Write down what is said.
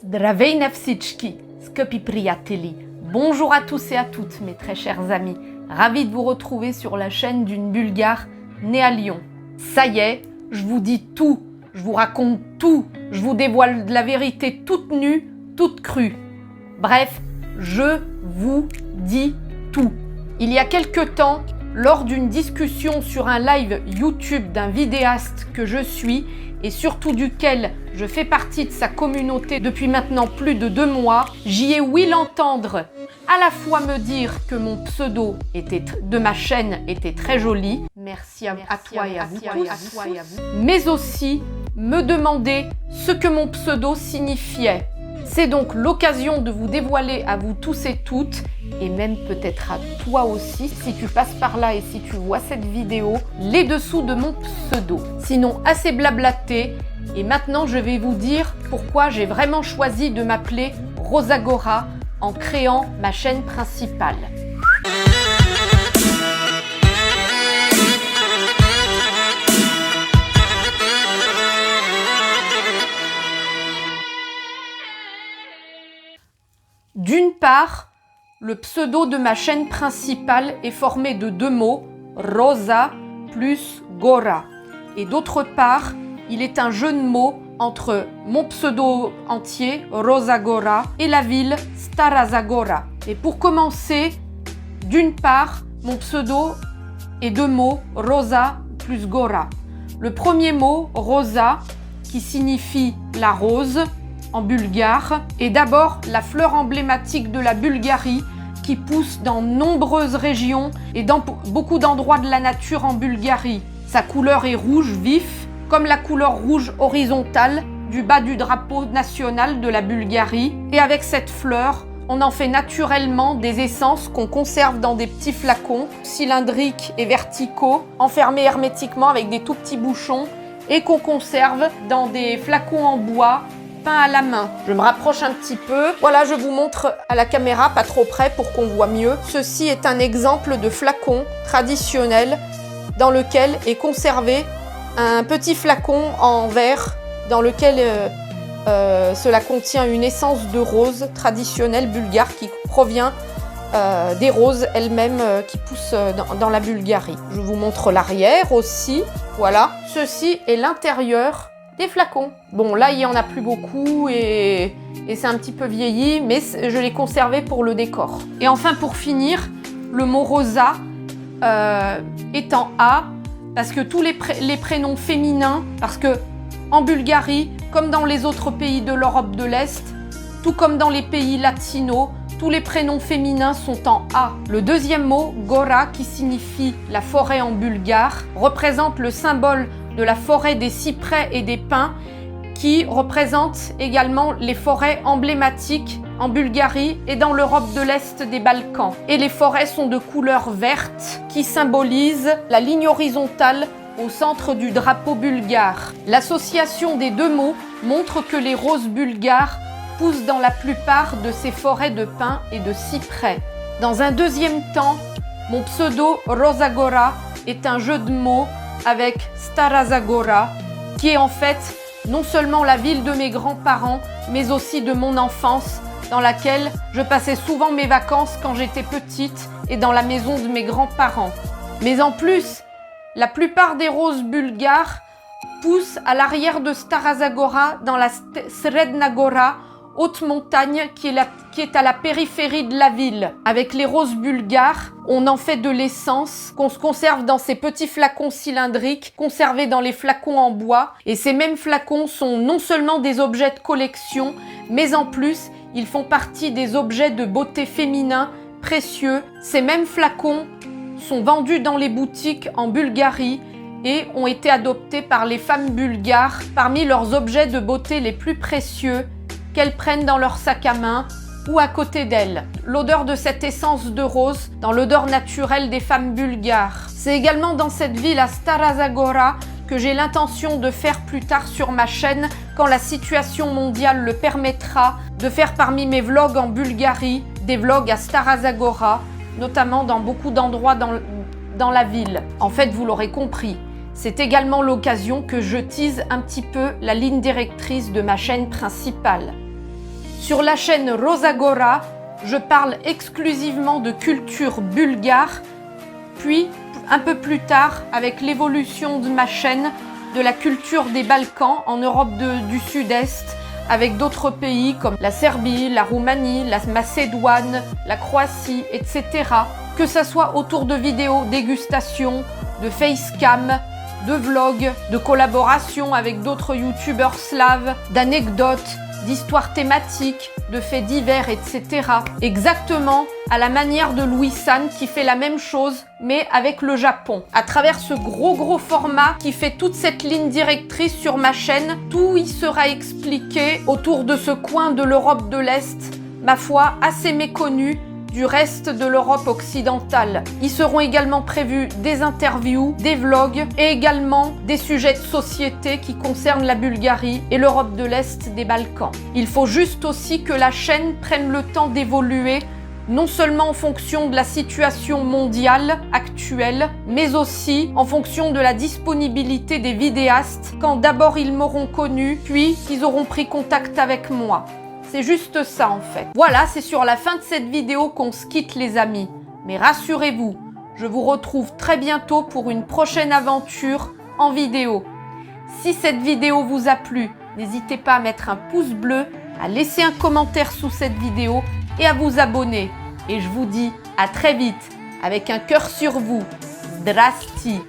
Zdravej navsički, skopi prijateli. Bonjour à tous et à toutes mes très chers amis. Ravi de vous retrouver sur la chaîne d'une Bulgare née à Lyon. Ça y est, je vous dis tout, je vous raconte tout, je vous dévoile de la vérité toute nue, toute crue. Bref, je vous dis tout. Il y a quelque temps, lors d'une discussion sur un live YouTube d'un vidéaste que je suis et surtout duquel je fais partie de sa communauté depuis maintenant plus de 2 mois, j'y ai ouï l'entendre à la fois me dire que mon pseudo de ma chaîne était très joli, merci à toi et à vous tous, mais aussi me demander ce que mon pseudo signifiait. C'est donc l'occasion de vous dévoiler à vous tous et toutes, et même peut-être à toi aussi, si tu passes par là et si tu vois cette vidéo, les dessous de mon pseudo. Sinon, assez blablaté, et maintenant je vais vous dire pourquoi j'ai vraiment choisi de m'appeler Rosagora en créant ma chaîne principale. D'une part, le pseudo de ma chaîne principale est formé de 2 mots, Rosa plus Gora. Et d'autre part, il est un jeu de mots entre mon pseudo entier, Rosagora, et la ville Stara Zagora. Et pour commencer, d'une part, mon pseudo est 2 mots, Rosa plus Gora. Le premier mot, Rosa, qui signifie la rose, en bulgare, est d'abord la fleur emblématique de la Bulgarie qui pousse dans nombreuses régions et dans beaucoup d'endroits de la nature en Bulgarie. Sa couleur est rouge vif, comme la couleur rouge horizontale du bas du drapeau national de la Bulgarie. Et avec cette fleur, on en fait naturellement des essences qu'on conserve dans des petits flacons cylindriques et verticaux, enfermés hermétiquement avec des tout petits bouchons et qu'on conserve dans des flacons en bois à la main. Je me rapproche un petit peu. Voilà, je vous montre à la caméra, pas trop près pour qu'on voit mieux. Ceci est un exemple de flacon traditionnel dans lequel est conservé un petit flacon en verre dans lequel cela contient une essence de rose traditionnelle bulgare qui provient des roses elles-mêmes qui poussent dans la Bulgarie. Je vous montre l'arrière aussi. Voilà, ceci est l'intérieur des flacons. Bon, là, il n'y en a plus beaucoup et c'est un petit peu vieilli, mais je l'ai conservé pour le décor. Et enfin, pour finir, le mot rosa est en A, parce que tous les prénoms féminins, parce que en Bulgarie, comme dans les autres pays de l'Europe de l'Est, tout comme dans les pays latinos, tous les prénoms féminins sont en A. Le deuxième mot, Gora, qui signifie la forêt en bulgare, représente le symbole de la forêt des cyprès et des pins qui représente également les forêts emblématiques en Bulgarie et dans l'Europe de l'Est des Balkans. Et les forêts sont de couleur verte qui symbolisent la ligne horizontale au centre du drapeau bulgare. L'association des 2 mots montre que les roses bulgares poussent dans la plupart de ces forêts de pins et de cyprès. Dans un deuxième temps, mon pseudo Rosagora est un jeu de mots avec Stara Zagora, qui est en fait non seulement la ville de mes grands-parents, mais aussi de mon enfance, dans laquelle je passais souvent mes vacances quand j'étais petite et dans la maison de mes grands-parents. Mais en plus, la plupart des roses bulgares poussent à l'arrière de Stara Zagora, dans la Sredna Gora, haute montagne qui est à la périphérie de la ville. Avec les roses bulgares, on en fait de l'essence qu'on se conserve dans ces petits flacons cylindriques conservés dans les flacons en bois. Et ces mêmes flacons sont non seulement des objets de collection, mais en plus, ils font partie des objets de beauté féminin précieux. Ces mêmes flacons sont vendus dans les boutiques en Bulgarie et ont été adoptés par les femmes bulgares parmi leurs objets de beauté les plus précieux qu'elles prennent dans leur sac à main ou à côté d'elles. L'odeur de cette essence de rose dans l'odeur naturelle des femmes bulgares. C'est également dans cette ville à Stara Zagora que j'ai l'intention de faire plus tard sur ma chaîne, quand la situation mondiale le permettra, de faire parmi mes vlogs en Bulgarie, des vlogs à Stara Zagora, notamment dans beaucoup d'endroits dans la ville. En fait, vous l'aurez compris, c'est également l'occasion que je tease un petit peu la ligne directrice de ma chaîne principale. Sur la chaîne Rosagora, je parle exclusivement de culture bulgare, puis un peu plus tard, avec l'évolution de ma chaîne, de la culture des Balkans en Europe du Sud-Est, avec d'autres pays comme la Serbie, la Roumanie, la Macédoine, la Croatie, etc. Que ça soit autour de vidéos dégustation, de facecam, de vlogs, de collaborations avec d'autres youtubeurs slaves, d'anecdotes, d'histoires thématiques, de faits divers, etc. Exactement à la manière de Louis San qui fait la même chose mais avec le Japon. À travers ce gros format qui fait toute cette ligne directrice sur ma chaîne, tout y sera expliqué autour de ce coin de l'Europe de l'Est, ma foi assez méconnu du reste de l'Europe occidentale. Y seront également prévus des interviews, des vlogs et également des sujets de société qui concernent la Bulgarie et l'Europe de l'Est des Balkans. Il faut juste aussi que la chaîne prenne le temps d'évoluer, non seulement en fonction de la situation mondiale actuelle, mais aussi en fonction de la disponibilité des vidéastes quand d'abord ils m'auront connu, puis qu'ils auront pris contact avec moi. C'est juste ça en fait. Voilà, c'est sur la fin de cette vidéo qu'on se quitte les amis. Mais rassurez-vous, je vous retrouve très bientôt pour une prochaine aventure en vidéo. Si cette vidéo vous a plu, n'hésitez pas à mettre un pouce bleu, à laisser un commentaire sous cette vidéo et à vous abonner. Et je vous dis à très vite avec un cœur sur vous. Zdrasti!